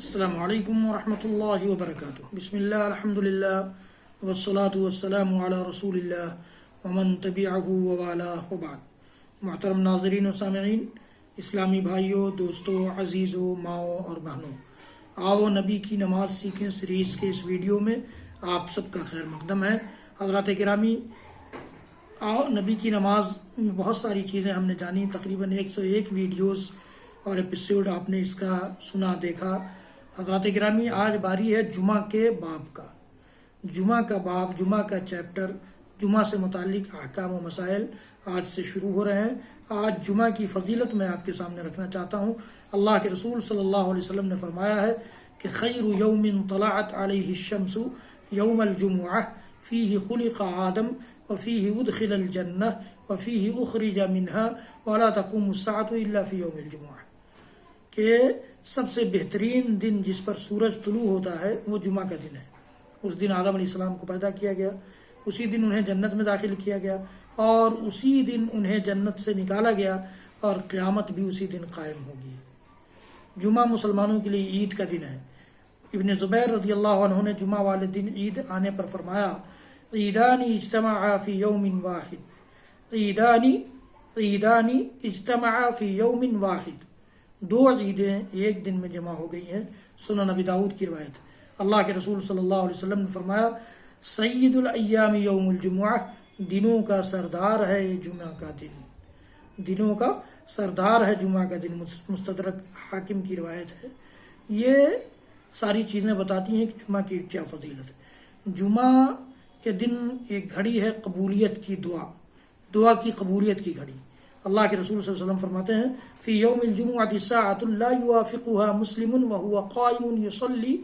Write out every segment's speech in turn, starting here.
السلام علیکم ورحمۃ اللہ وبرکاتہ۔ بسم اللہ الحمد للہ والصلاة والسلام علی رسول اللہ ومن تبعہ ووالاہ وبعد۔ محترم ناظرین و سامعین، اسلامی بھائیوں، دوستوں، عزیزوں، ماؤں اور بہنوں، آؤ نبی کی نماز سیکھیں سیریز کے اس ویڈیو میں آپ سب کا خیر مقدم ہے۔ حضرات گرامی، آؤ نبی کی نماز میں بہت ساری چیزیں ہم نے جانی، تقریباً 101 ویڈیوز اور ایپیسوڈ آپ نے اس کا سنا دیکھا۔ حضرات گرامی، آج باری ہے جمعہ کے باب کا۔ جمعہ کا باب، جمعہ کا چیپٹر، جمعہ سے متعلق احکام و مسائل آج سے شروع ہو رہے ہیں۔ آج جمعہ کی فضیلت میں آپ کے سامنے رکھنا چاہتا ہوں۔ اللہ کے رسول صلی اللہ علیہ وسلم نے فرمایا ہے کہ خیر یوم طلعت علیہ الشمس یوم الجمعہ فیہ خلق آدم وفیہ ادخل الجنہ وفیہ اخرج منہا ولا تقوم الساعۃ الا فی یوم الجمعہ، کہ سب سے بہترین دن جس پر سورج طلوع ہوتا ہے وہ جمعہ کا دن ہے۔ اس دن آدم علیہ السلام کو پیدا کیا گیا، اسی دن انہیں جنت میں داخل کیا گیا، اور اسی دن انہیں جنت سے نکالا گیا، اور قیامت بھی اسی دن قائم ہوگی۔ جمعہ مسلمانوں کے لیے عید کا دن ہے۔ ابن زبیر رضی اللہ عنہ نے جمعہ والے دن عید آنے پر فرمایا، عیدان اجتمعا فی یوم واحد، عیدان اجتمعا فی یوم واحد، دو عیدیں ایک دن میں جمع ہو گئی ہیں۔ سنن نبی داؤد کی روایت۔ اللہ کے رسول صلی اللہ علیہ وسلم نے فرمایا، سید الایام یوم الجمعہ، دنوں کا سردار ہے جمعہ کا دن، دنوں کا سردار ہے جمعہ کا دن۔ مستدرک حاکم کی روایت ہے۔ یہ ساری چیزیں بتاتی ہیں کہ جمعہ کی کیا فضیلت ہے۔ جمعہ کے دن ایک گھڑی ہے قبولیت کی، دعا کی قبولیت کی گھڑی۔ اللہ کے رسول صلی اللہ علیہ وسلم فرماتے ہیں، فی یوم الجمعۃ ساعۃ لا یوافقها مسلم وهو قائم یصلی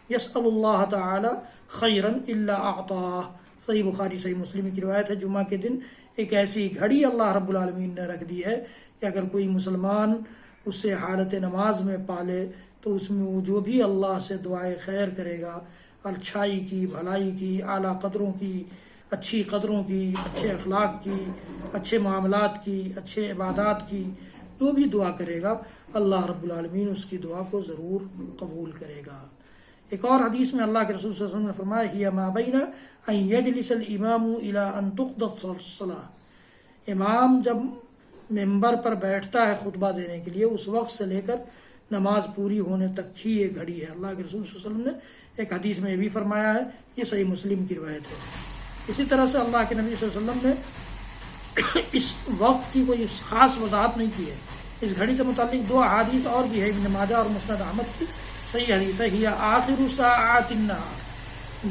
یسأل اللہ تعالی خیرا الا اعطاہ۔ صحیح بخاری صحیح مسلم کی روایت ہے۔ جمعہ کے دن ایک ایسی گھڑی اللہ رب العالمین نے رکھ دی ہے کہ اگر کوئی مسلمان اسے حالت نماز میں پالے تو اس میں وہ جو بھی اللہ سے دعائے خیر کرے گا، اچھائی کی، بھلائی کی، اعلیٰ قدروں کی، اچھی قدروں کی، اچھے اخلاق کی، اچھے معاملات کی، اچھے عبادات کی، جو بھی دعا کرے گا اللہ رب العالمین اس کی دعا کو ضرور قبول کرے گا۔ ایک اور حدیث میں اللہ کے رسول صلی اللہ علیہ وسلم نے فرمایا، ہی ما بین ان یجلس الامام الی ان تقضى الصلاۃ، امام جب ممبر پر بیٹھتا ہے خطبہ دینے کے لیے، اس وقت سے لے کر نماز پوری ہونے تک ہی یہ گھڑی ہے۔ اللہ کے رسول صلی اللہ علیہ وسلم نے ایک حدیث میں یہ بھی فرمایا ہے، یہ صحیح مسلم کی روایت ہے۔ اسی طرح سے اللہ کے نبی صلی اللہ علیہ وسلم نے اس وقت کی کوئی خاص وضاحت نہیں کی ہے۔ اس گھڑی سے متعلق دو احادیث اور بھی ہے، ابن ماجہ اور مسند احمد کی صحیح حدیث ہے، یہ آخر ساعات النہار،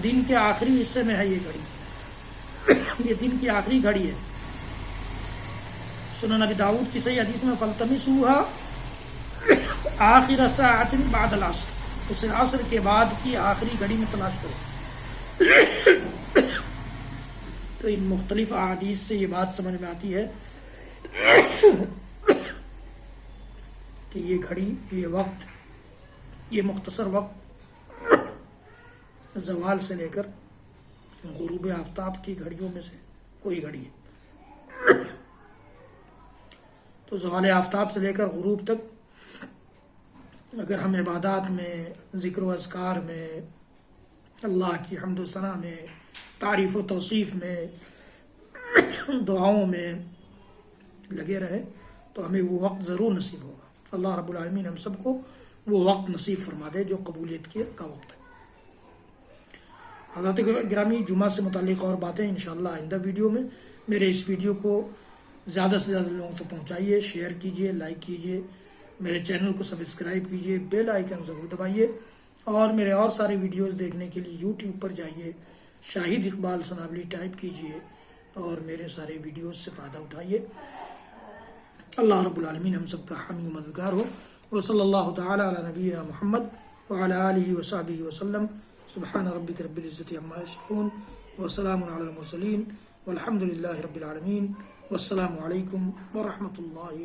دن کے آخری حصے میں ہے یہ گھڑی، یہ دن کی آخری گھڑی ہے۔ سنن نبی داؤد کی صحیح حدیث میں، فَالْتَمِسُوهَا آخر ساعت بعد العصر، اسے عصر کے بعد کی آخری گھڑی میں تلاش کرو۔ تو ان مختلف احادیث سے یہ بات سمجھ میں آتی ہے کہ یہ گھڑی، یہ وقت، یہ مختصر وقت زوال سے لے کر غروب آفتاب کی گھڑیوں میں سے کوئی گھڑی ہے۔ تو زوال آفتاب سے لے کر غروب تک اگر ہم عبادات میں، ذکر و اذکار میں، اللہ کی حمد و ثنا میں، تعریف و توصیف میں، دعاؤں میں لگے رہے تو ہمیں وہ وقت ضرور نصیب ہوگا۔ اللہ رب العالمین ہم سب کو وہ وقت نصیب فرما دے جو قبولیت کا وقت ہے۔ حضرات گرامی، جمعہ سے متعلق اور باتیں انشاءاللہ آئندہ ویڈیو میں۔ میرے اس ویڈیو کو زیادہ سے زیادہ لوگوں تک پہنچائیے، شیئر کیجیے، لائک کیجیے، میرے چینل کو سبسکرائب کیجیے، بیل آئیکن ضرور دبائیے، اور میرے اور سارے ویڈیوز دیکھنے کے لیے یوٹیوب پر جائیے، شاہد اقبال ثنابلی ٹائپ کیجیے اور میرے سارے ویڈیوز سے فائدہ اٹھائیے۔ اللہ رب العالمین ہم سب کا حامی و مددگار ہو۔ وصلی اللہ تعالی علی نبینا محمد وعلی آلہ وصحبہ وسلم۔ سبحان ربک رب العزۃ عما یصفون وسلام علی المرسلین والحمد للہ رب العالمین، والسلام علیکم ورحمۃ اللہ